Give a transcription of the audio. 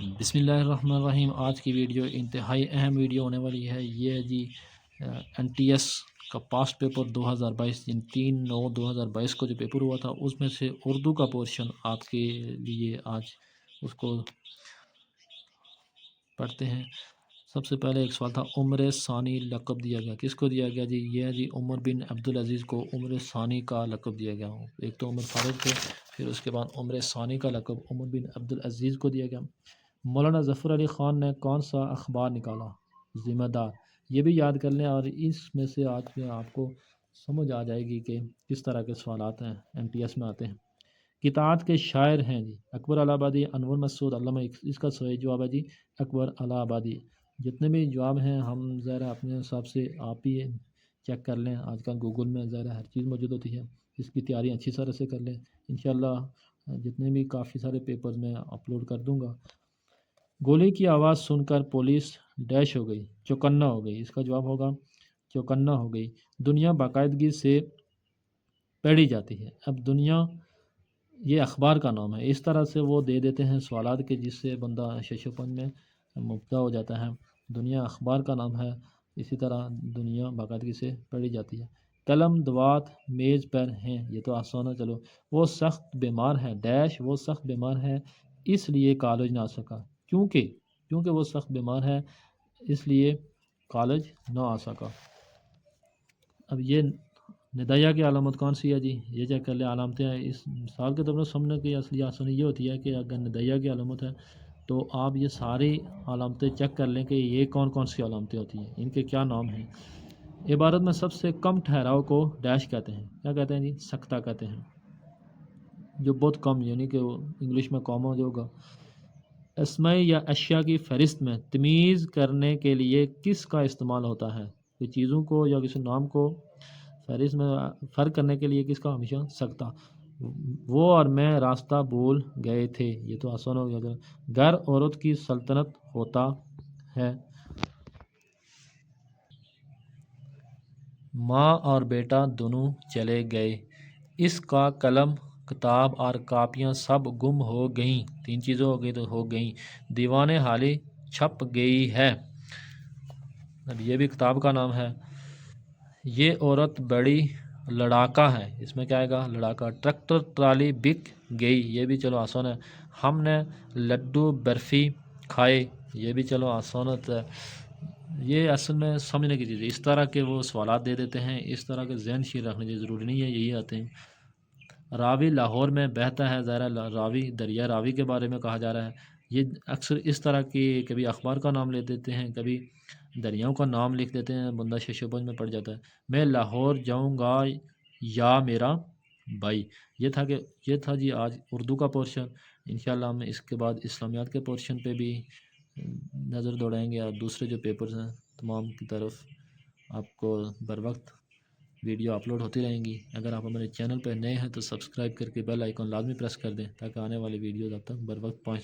بسم اللہ الرحمن الرحیم۔ آج کی ویڈیو انتہائی اہم ویڈیو ہونے والی ہے۔ یہ ہے جی این ٹی ایس کا پاسٹ پیپر 2022، 3/9/2022 کو جو پیپر ہوا تھا اس میں سے اردو کا پورشن آپ کے لیے آج اس کو پڑھتے ہیں۔ سب سے پہلے ایک سوال تھا، عمر ثانی لقب دیا گیا، کس کو دیا گیا جی؟ یہ ہے جی عمر بن عبدالعزیز کو عمر ثانی کا لقب دیا گیا۔ ایک تو عمر فاروق تھے، پھر اس کے بعد عمر ثانی کا لقب عمر بن عبدالعزیز کو دیا گیا۔ مولانا ظفر علی خان نے کون سا اخبار نکالا؟ ذمہ دار۔ یہ بھی یاد کر لیں، اور اس میں سے آج میں آپ کو سمجھ آ جائے گی کہ کس طرح کے سوالات ہیں این ٹی ایس میں آتے ہیں۔ کتاب کے شاعر ہیں جی اکبر الہ آبادی، انور مسعود، علامہ۔ اس کا صحیح جواب ہے جی اکبر الہ آبادی۔ جتنے بھی جواب ہیں ہم ذرا اپنے حساب سے آپ ہی چیک کر لیں، آج کل گوگل میں ذرا ہر چیز موجود ہوتی ہے، اس کی تیاری اچھی طرح سے کر لیں۔ انشاءاللہ جتنے بھی کافی سارے پیپرز میں اپلوڈ کر دوں گا۔ گولی کی آواز سن کر پولیس ڈیش ہو گئی، چوکنا ہو گئی۔ اس کا جواب ہوگا چوکنا ہو گئی۔ دنیا باقاعدگی سے پڑھی جاتی ہے۔ اب دنیا یہ اخبار کا نام ہے، اس طرح سے وہ دے دیتے ہیں سوالات کے جس سے بندہ ششوپن میں مبتلا ہو جاتا ہے۔ دنیا اخبار کا نام ہے، اسی طرح دنیا باقاعدگی سے پڑھی جاتی ہے۔ قلم دوات میز پر ہیں، یہ تو آسان ہے۔ چلو، وہ سخت بیمار ہے ڈیش، وہ سخت بیمار ہے اس لیے کالج نہ آ سکا، کیونکہ وہ سخت بیمار ہے اس لیے کالج نہ آ سکا۔ اب یہ ندیہ کی علامت کون سی ہے جی؟ یہ چیک کر لیں علامتیں ہیں اس مثال کے طور پر سمجھنے کی اصلی آسانی یہ ہوتی ہے کہ اگر ندیہ کی علامت ہے تو آپ یہ ساری علامتیں چیک کر لیں کہ یہ کون کون سی علامتیں ہوتی ہیں، ان کے کیا نام ہیں۔ عبارت میں سب سے کم ٹھہراؤ کو ڈیش کہتے ہیں، کیا کہتے ہیں جی؟ سکتہ کہتے ہیں، جو بہت کم، یعنی کہ انگلش میں کاما جو ہوگا۔ اسماء یا اشیاء کی فہرست میں تمیز کرنے کے لیے کس کا استعمال ہوتا ہے؟ کہ چیزوں کو یا کسی نام کو فہرست میں فرق کرنے کے لیے کس کا ہمیشہ سکتا۔ وہ اور میں راستہ بھول گئے تھے، یہ تو آسان ہو گیا۔ گھر عورت کی سلطنت ہوتا ہے۔ ماں اور بیٹا دونوں چلے گئے، اس کا قلم کتاب اور کاپیاں سب گم ہو گئیں۔ تین چیزیں ہو گئی تو ہو گئیں۔ دیوان حالی چھپ گئی ہے، اب یہ بھی کتاب کا نام ہے۔ یہ عورت بڑی لڑاکا ہے، اس میں کیا آئے گا؟ لڑاکا۔ ٹریکٹر ٹرالی بک گئی، یہ بھی چلو آسان ہے۔ ہم نے لڈو برفی کھائے، یہ بھی چلو آسان ہوتا ہے۔ یہ اصل میں سمجھنے کی چیز ہے، اس طرح کے وہ سوالات دے دیتے ہیں، اس طرح کے ذہن شیر رکھنے کی ضروری نہیں ہے، یہی آتے ہیں۔ راوی لاہور میں بہتا ہے، ظاہر راوی دریا راوی کے بارے میں کہا جا رہا ہے۔ یہ اکثر اس طرح کی کبھی اخبار کا نام لے دیتے ہیں، کبھی دریاؤں کا نام لکھ دیتے ہیں، بندہ ششوپن میں پڑ جاتا ہے۔ میں لاہور جاؤں گا یا میرا بھائی، یہ تھا جی آج اردو کا پورشن۔ انشاءاللہ ہم اس کے بعد اسلامیات کے پورشن پہ بھی نظر دوڑائیں گے، اور دوسرے جو پیپرز ہیں تمام کی طرف آپ کو بر وقت ویڈیو اپلوڈ ہوتی رہیں گی۔ اگر آپ ہمارے چینل پہ نئے ہیں تو سبسکرائب کر کے بیل آئیکن لازمی پریس کر دیں تاکہ آنے والی ویڈیوز آپ تک بر وقت پہنچ